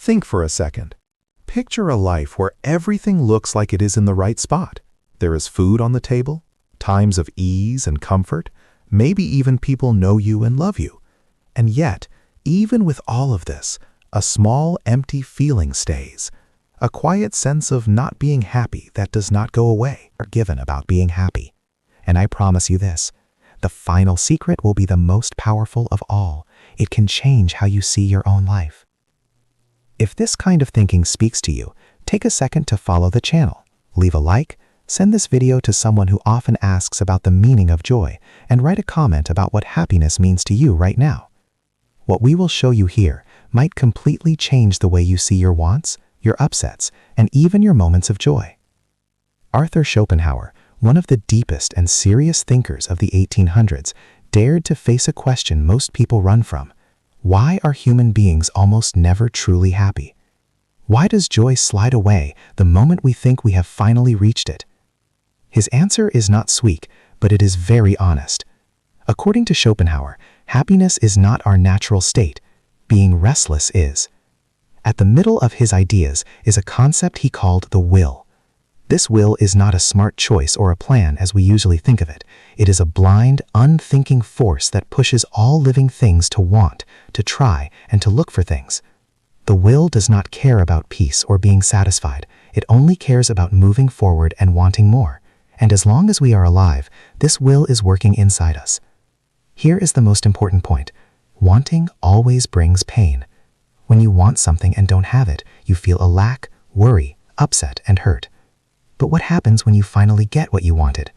Think for a second. Picture a life where everything looks like it is in the right spot. There is food on the table, times of ease and comfort, maybe even people know you and love you. And yet, even with all of this, a small, empty feeling stays. A quiet sense of not being happy that does not go away. Are given about being happy. And I promise you this, the final secret will be the most powerful of all. It can change how you see your own life. If this kind of thinking speaks to you, take a second to follow the channel, leave a like, send this video to someone who often asks about the meaning of joy, and write a comment about what happiness means to you right now. What we will show you here might completely change the way you see your wants, your upsets, and even your moments of joy. Arthur Schopenhauer, one of the deepest and serious thinkers of the 1800s, dared to face a question most people run from. Why are human beings almost never truly happy? Why does joy slide away the moment we think we have finally reached it? His answer is not sweet, but it is very honest. According to Schopenhauer, happiness is not our natural state. Being restless is. At the middle of his ideas is a concept he called the will. This will is not a smart choice or a plan as we usually think of it. It is a blind, unthinking force that pushes all living things to want, to try, and to look for things. The will does not care about peace or being satisfied. It only cares about moving forward and wanting more. And as long as we are alive, this will is working inside us. Here is the most important point. Wanting always brings pain. When you want something and don't have it, you feel a lack, worry, upset, and hurt. But what happens when you finally get what you wanted?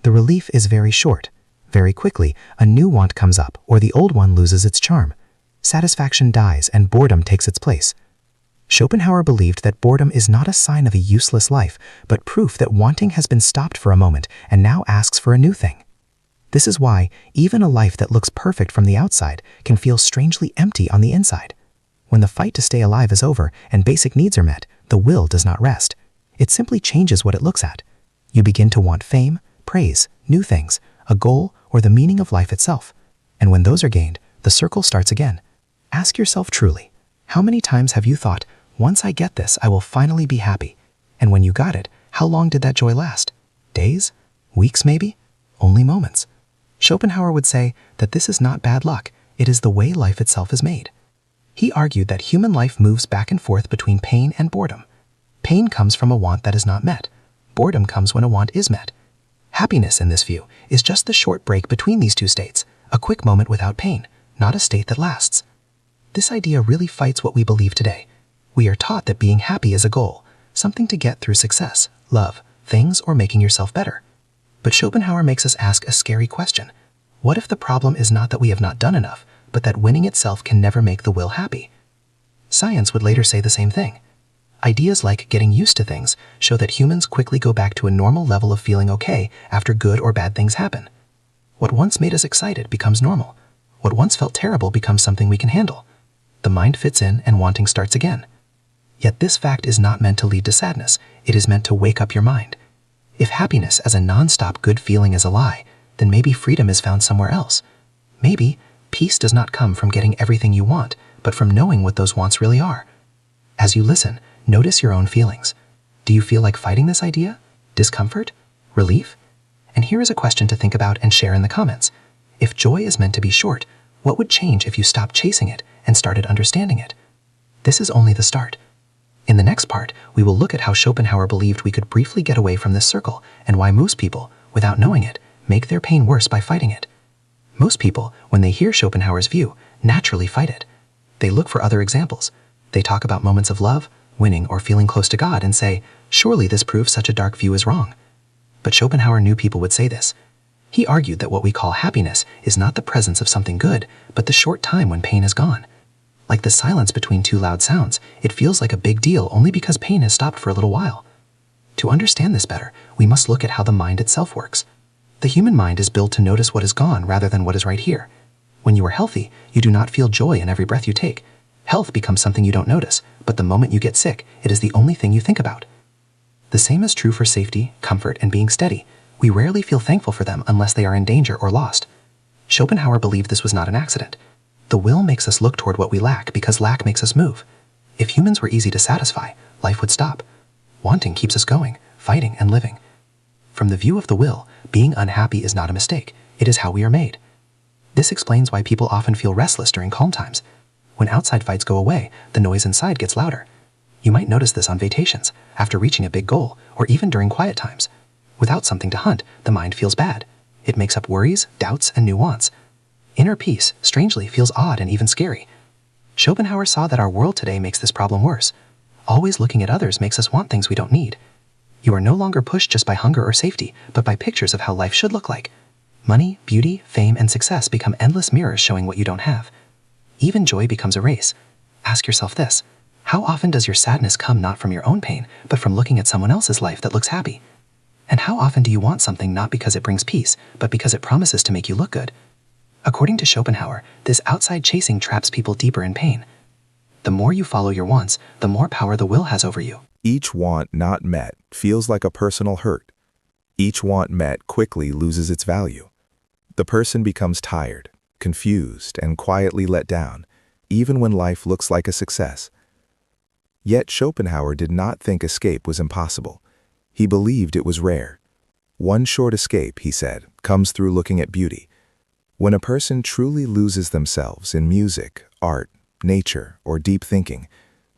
The relief is very short. Very quickly, a new want comes up, or the old one loses its charm. Satisfaction dies and boredom takes its place. Schopenhauer believed that boredom is not a sign of a useless life, but proof that wanting has been stopped for a moment and now asks for a new thing. This is why even a life that looks perfect from the outside can feel strangely empty on the inside. When the fight to stay alive is over and basic needs are met, the will does not rest. It simply changes what it looks at. You begin to want fame, praise, new things, a goal, or the meaning of life itself. And when those are gained, the circle starts again. Ask yourself truly, how many times have you thought, once I get this, I will finally be happy? And when you got it, how long did that joy last? Days? Weeks maybe? Only moments. Schopenhauer would say that this is not bad luck, it is the way life itself is made. He argued that human life moves back and forth between pain and boredom. Pain comes from a want that is not met. Boredom comes when a want is met. Happiness, in this view, is just the short break between these two states, a quick moment without pain, not a state that lasts. This idea really fights what we believe today. We are taught that being happy is a goal, something to get through success, love, things, or making yourself better. But Schopenhauer makes us ask a scary question. What if the problem is not that we have not done enough, but that winning itself can never make the will happy? Science would later say the same thing. Ideas like getting used to things show that humans quickly go back to a normal level of feeling okay after good or bad things happen. What once made us excited becomes normal. What once felt terrible becomes something we can handle. The mind fits in and wanting starts again. Yet this fact is not meant to lead to sadness. It is meant to wake up your mind. If happiness as a non-stop good feeling is a lie, then maybe freedom is found somewhere else. Maybe peace does not come from getting everything you want, but from knowing what those wants really are. As you listen, notice your own feelings. Do you feel like fighting this idea? Discomfort? Relief? And here is a question to think about and share in the comments. If joy is meant to be short, what would change if you stopped chasing it and started understanding it? This is only the start. In the next part, we will look at how Schopenhauer believed we could briefly get away from this circle and why most people, without knowing it, make their pain worse by fighting it. Most people, when they hear Schopenhauer's view, naturally fight it. They look for other examples. They talk about moments of love, winning, or feeling close to God and say, surely this proves such a dark view is wrong. But Schopenhauer knew people would say this. He argued that what we call happiness is not the presence of something good, but the short time when pain is gone. Like the silence between two loud sounds, it feels like a big deal only because pain has stopped for a little while. To understand this better, we must look at how the mind itself works. The human mind is built to notice what is gone rather than what is right here. When you are healthy, you do not feel joy in every breath you take. Health becomes something you don't notice, but the moment you get sick, it is the only thing you think about. The same is true for safety, comfort, and being steady. We rarely feel thankful for them unless they are in danger or lost. Schopenhauer believed this was not an accident. The will makes us look toward what we lack because lack makes us move. If humans were easy to satisfy, life would stop. Wanting keeps us going, fighting and living. From the view of the will, being unhappy is not a mistake. It is how we are made. This explains why people often feel restless during calm times. When outside fights go away, the noise inside gets louder. You might notice this on vacations, after reaching a big goal, or even during quiet times. Without something to hunt, the mind feels bad. It makes up worries, doubts, and new wants. Inner peace, strangely, feels odd and even scary. Schopenhauer saw that our world today makes this problem worse. Always looking at others makes us want things we don't need. You are no longer pushed just by hunger or safety, but by pictures of how life should look like. Money, beauty, fame, and success become endless mirrors showing what you don't have. Even joy becomes a race. Ask yourself this: how often does your sadness come not from your own pain, but from looking at someone else's life that looks happy? And how often do you want something not because it brings peace, but because it promises to make you look good? According to Schopenhauer, this outside chasing traps people deeper in pain. The more you follow your wants, the more power the will has over you. Each want not met feels like a personal hurt. Each want met quickly loses its value. The person becomes tired, confused, and quietly let down, even when life looks like a success. Yet Schopenhauer did not think escape was impossible. He believed it was rare. One short escape, he said, comes through looking at beauty. When a person truly loses themselves in music, art, nature, or deep thinking,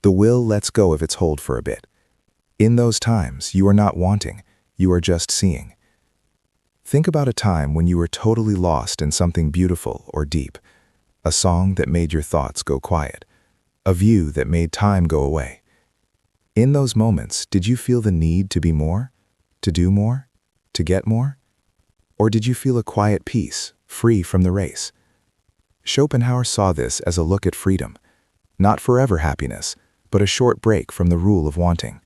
the will lets go of its hold for a bit. In those times, you are not wanting, you are just seeing. Think about a time when you were totally lost in something beautiful or deep, a song that made your thoughts go quiet, a view that made time go away. In those moments, did you feel the need to be more, to do more, to get more? Or did you feel a quiet peace, free from the race? Schopenhauer saw this as a look at freedom, not forever happiness, but a short break from the rule of wanting.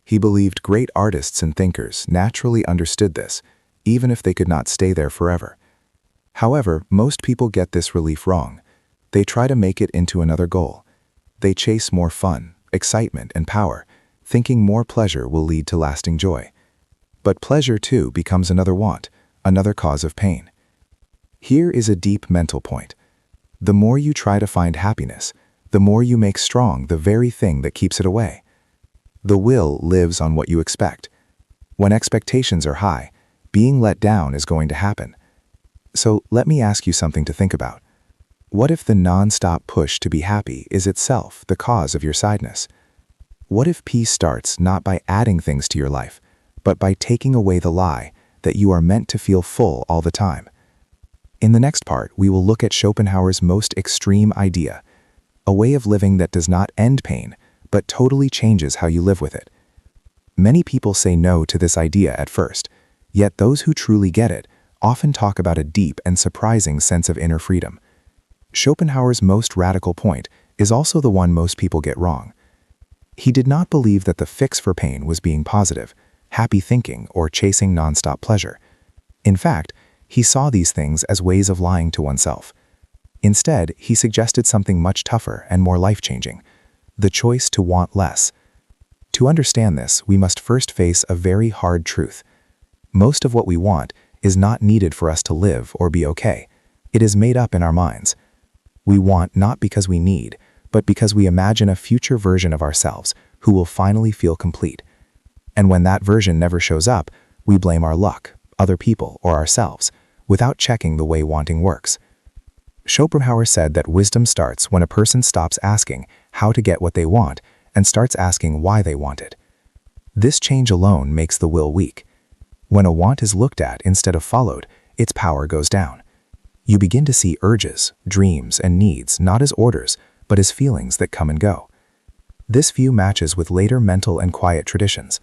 He believed great artists and thinkers naturally understood this, even if they could not stay there forever. However, most people get this relief wrong. They try to make it into another goal. They chase more fun, excitement, and power, thinking more pleasure will lead to lasting joy. But pleasure, too, becomes another want, another cause of pain. Here is a deep mental point. The more you try to find happiness, the more you make strong the very thing that keeps it away. The will lives on what you expect. When expectations are high, being let down is going to happen. So let me ask you something to think about. What if the non-stop push to be happy is itself the cause of your sadness? What if peace starts not by adding things to your life, but by taking away the lie that you are meant to feel full all the time? In the next part, we will look at Schopenhauer's most extreme idea, a way of living that does not end pain, but totally changes how you live with it. Many people say no to this idea at first, yet those who truly get it often talk about a deep and surprising sense of inner freedom. Schopenhauer's most radical point is also the one most people get wrong. He did not believe that the fix for pain was being positive, happy thinking, or chasing nonstop pleasure. In fact, he saw these things as ways of lying to oneself. Instead, he suggested something much tougher and more life-changing: the choice to want less. To understand this, we must first face a very hard truth. Most of what we want is not needed for us to live or be okay. It is made up in our minds. We want not because we need, but because we imagine a future version of ourselves who will finally feel complete. And when that version never shows up, we blame our luck, other people, or ourselves, without checking the way wanting works. Schopenhauer said that wisdom starts when a person stops asking how to get what they want and starts asking why they want it. This change alone makes the will weak. When a want is looked at instead of followed, its power goes down. You begin to see urges, dreams, and needs not as orders, but as feelings that come and go. This view matches with later mental and quiet traditions.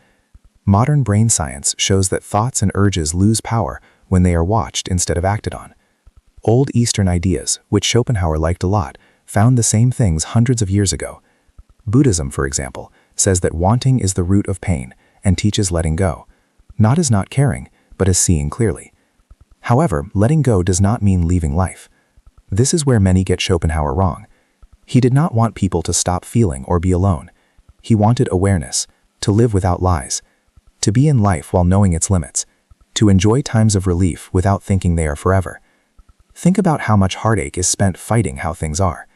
Modern brain science shows that thoughts and urges lose power when they are watched instead of acted on. Old Eastern ideas, which Schopenhauer liked a lot, found the same things hundreds of years ago. Buddhism, for example, says that wanting is the root of pain and teaches letting go, not as not caring, but as seeing clearly. However, letting go does not mean leaving life. This is where many get Schopenhauer wrong. He did not want people to stop feeling or be alone. He wanted awareness, to live without lies, to be in life while knowing its limits, to enjoy times of relief without thinking they are forever. Think about how much heartache is spent fighting how things are.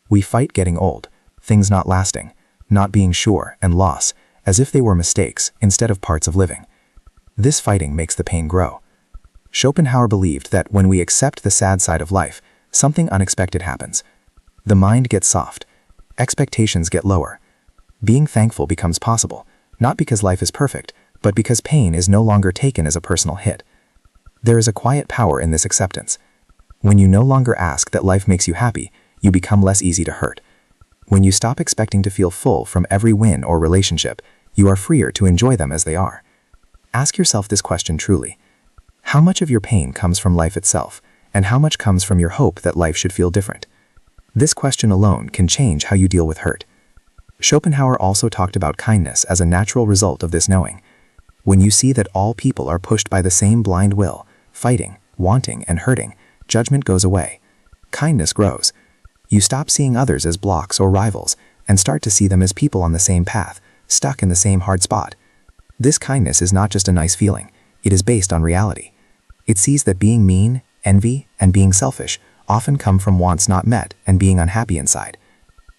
We fight getting old, things not lasting, not being sure, and loss, as if they were mistakes instead of parts of living. This fighting makes the pain grow. Schopenhauer believed that when we accept the sad side of life, something unexpected happens. The mind gets soft. Expectations get lower. Being thankful becomes possible, not because life is perfect, but because pain is no longer taken as a personal hit. There is a quiet power in this acceptance. When you no longer ask that life makes you happy, you become less easy to hurt. When you stop expecting to feel full from every win or relationship, you are freer to enjoy them as they are. Ask yourself this question truly. How much of your pain comes from life itself, and how much comes from your hope that life should feel different? This question alone can change how you deal with hurt. Schopenhauer also talked about kindness as a natural result of this knowing. When you see that all people are pushed by the same blind will, fighting, wanting, and hurting, judgment goes away. Kindness grows. You stop seeing others as blocks or rivals and start to see them as people on the same path, stuck in the same hard spot. This kindness is not just a nice feeling, it is based on reality. It sees that being mean, envy, and being selfish often come from wants not met and being unhappy inside.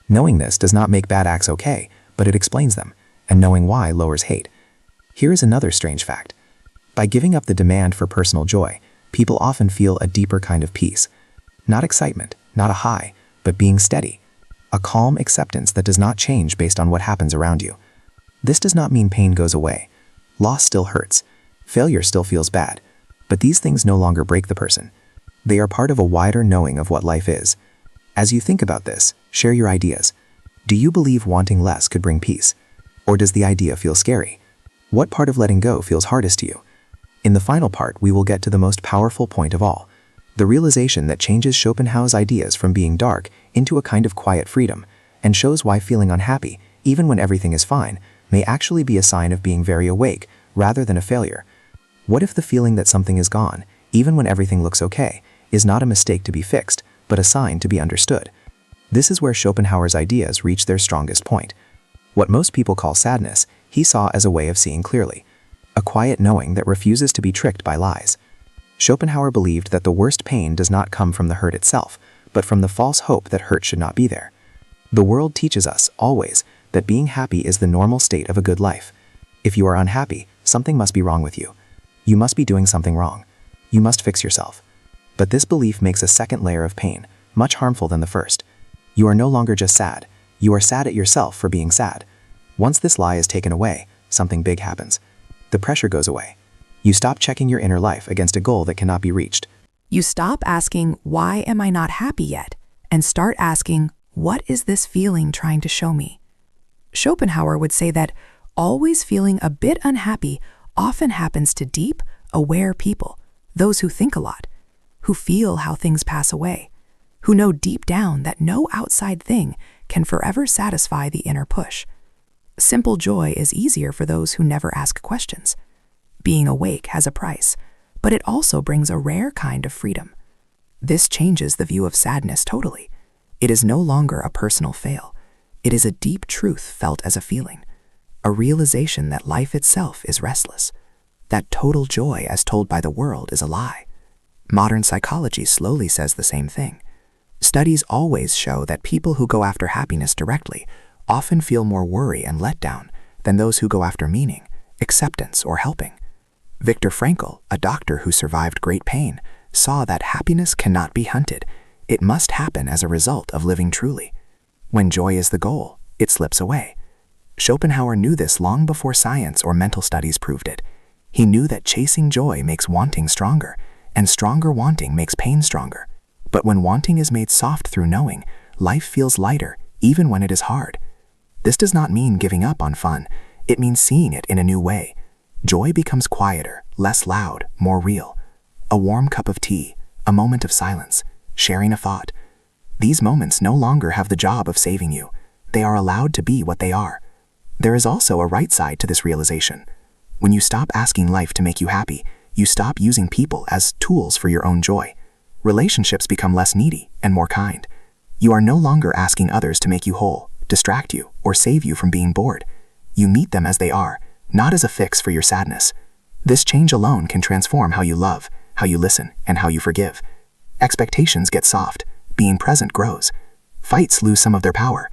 Knowing this does not make bad acts okay, but it explains them, and knowing why lowers hate. Here is another strange fact. By giving up the demand for personal joy, people often feel a deeper kind of peace. Not excitement, not a high, but being steady. A calm acceptance that does not change based on what happens around you. This does not mean pain goes away. Loss still hurts. Failure still feels bad. But these things no longer break the person. They are part of a wider knowing of what life is. As you think about this, share your ideas. Do you believe wanting less could bring peace? Or does the idea feel scary? What part of letting go feels hardest to you? In the final part, we will get to the most powerful point of all. The realization that changes Schopenhauer's ideas from being dark into a kind of quiet freedom, and shows why feeling unhappy, even when everything is fine, may actually be a sign of being very awake, rather than a failure. What if the feeling that something is gone, even when everything looks okay, is not a mistake to be fixed, but a sign to be understood? This is where Schopenhauer's ideas reach their strongest point. What most people call sadness, he saw as a way of seeing clearly. A quiet knowing that refuses to be tricked by lies. Schopenhauer believed that the worst pain does not come from the hurt itself, but from the false hope that hurt should not be there. The world teaches us, always, that being happy is the normal state of a good life. If you are unhappy, something must be wrong with you. You must be doing something wrong. You must fix yourself. But this belief makes a second layer of pain, much harmful than the first. You are no longer just sad. You are sad at yourself for being sad. Once this lie is taken away, something big happens. The pressure goes away. You stop checking your inner life against a goal that cannot be reached. You stop asking, why am I not happy yet? And start asking, what is this feeling trying to show me? Schopenhauer would say that always feeling a bit unhappy often happens to deep, aware people, those who think a lot, who feel how things pass away, who know deep down that no outside thing can forever satisfy the inner push. Simple joy is easier for those who never ask questions. Being awake has a price, but it also brings a rare kind of freedom. This changes the view of sadness totally. It is no longer a personal fail. It is a deep truth felt as a feeling, a realization that life itself is restless, that total joy as told by the world is a lie. Modern psychology slowly says the same thing. Studies always show that people who go after happiness directly often feel more worry and letdown than those who go after meaning, acceptance, or helping. Viktor Frankl, a doctor who survived great pain, saw that happiness cannot be hunted. It must happen as a result of living truly. When joy is the goal, it slips away. Schopenhauer knew this long before science or mental studies proved it. He knew that chasing joy makes wanting stronger, and stronger wanting makes pain stronger. But when wanting is made soft through knowing, life feels lighter, even when it is hard. This does not mean giving up on fun. It means seeing it in a new way. Joy becomes quieter, less loud, more real. A warm cup of tea, a moment of silence, sharing a thought. These moments no longer have the job of saving you. They are allowed to be what they are. There is also a right side to this realization. When you stop asking life to make you happy, you stop using people as tools for your own joy. Relationships become less needy and more kind. You are no longer asking others to make you whole, distract you, or save you from being bored. You meet them as they are, not as a fix for your sadness. This change alone can transform how you love, how you listen, and how you forgive. Expectations get soft. Being present grows. Fights lose some of their power.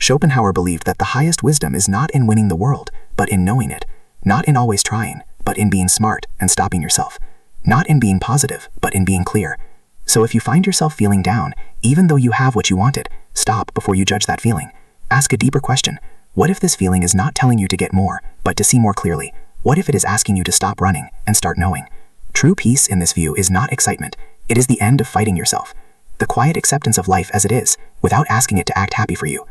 Schopenhauer believed that the highest wisdom is not in winning the world, but in knowing it. Not in always trying, but in being smart and stopping yourself. Not in being positive, but in being clear. So if you find yourself feeling down, even though you have what you wanted, stop before you judge that feeling. Ask a deeper question. What if this feeling is not telling you to get more, but to see more clearly? What if it is asking you to stop running and start knowing? True peace in this view is not excitement. It is the end of fighting yourself. The quiet acceptance of life as it is, without asking it to act happy for you.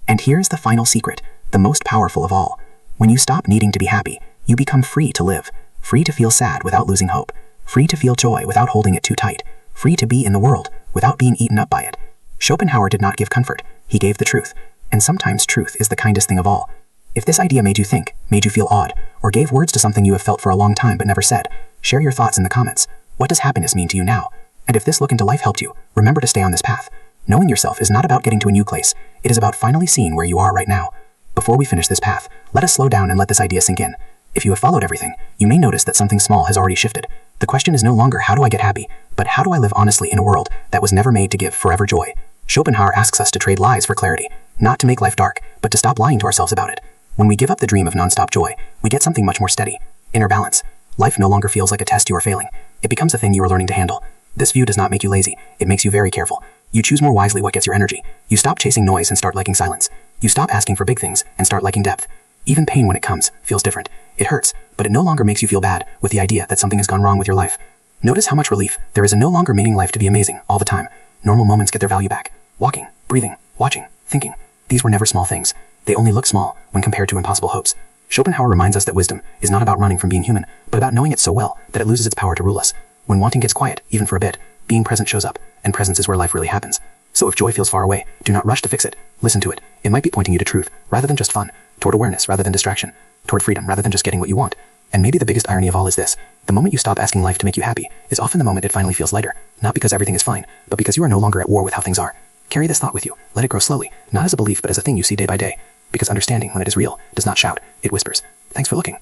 And here's the final secret, the most powerful of all. When you stop needing to be happy, you become free to live. Free to feel sad without losing hope. Free to feel joy without holding it too tight. Free to be in the world without being eaten up by it. Schopenhauer did not give comfort, he gave the truth. And sometimes truth is the kindest thing of all. If this idea made you think, made you feel odd, or gave words to something you have felt for a long time but never said, share your thoughts in the comments. What does happiness mean to you now? And if this look into life helped you, remember to stay on this path. Knowing yourself is not about getting to a new place. It is about finally seeing where you are right now. Before we finish this path, let us slow down and let this idea sink in. If you have followed everything, you may notice that something small has already shifted. The question is no longer how do I get happy, but how do I live honestly in a world that was never made to give forever joy? Schopenhauer asks us to trade lies for clarity, not to make life dark, but to stop lying to ourselves about it. When we give up the dream of nonstop joy, we get something much more steady, inner balance. Life no longer feels like a test you are failing. It becomes a thing you are learning to handle. This view does not make you lazy. It makes you very careful. You choose more wisely what gets your energy. You stop chasing noise and start liking silence. You stop asking for big things and start liking depth. Even pain when it comes feels different. It hurts, but it no longer makes you feel bad with the idea that something has gone wrong with your life. Notice how much relief there is in no longer meaning life to be amazing all the time. Normal moments get their value back. Walking, breathing, watching, thinking. These were never small things. They only look small when compared to impossible hopes. Schopenhauer reminds us that wisdom is not about running from being human, but about knowing it so well that it loses its power to rule us. When wanting gets quiet, even for a bit, being present shows up, and presence is where life really happens. So if joy feels far away, do not rush to fix it. Listen to it. It might be pointing you to truth, rather than just fun, toward awareness rather than distraction, toward freedom rather than just getting what you want. And maybe the biggest irony of all is this. The moment you stop asking life to make you happy is often the moment it finally feels lighter, not because everything is fine, but because you are no longer at war with how things are. Carry this thought with you. Let it grow slowly, not as a belief but as a thing you see day by day. Because understanding, when it is real, does not shout, it whispers. Thanks for looking.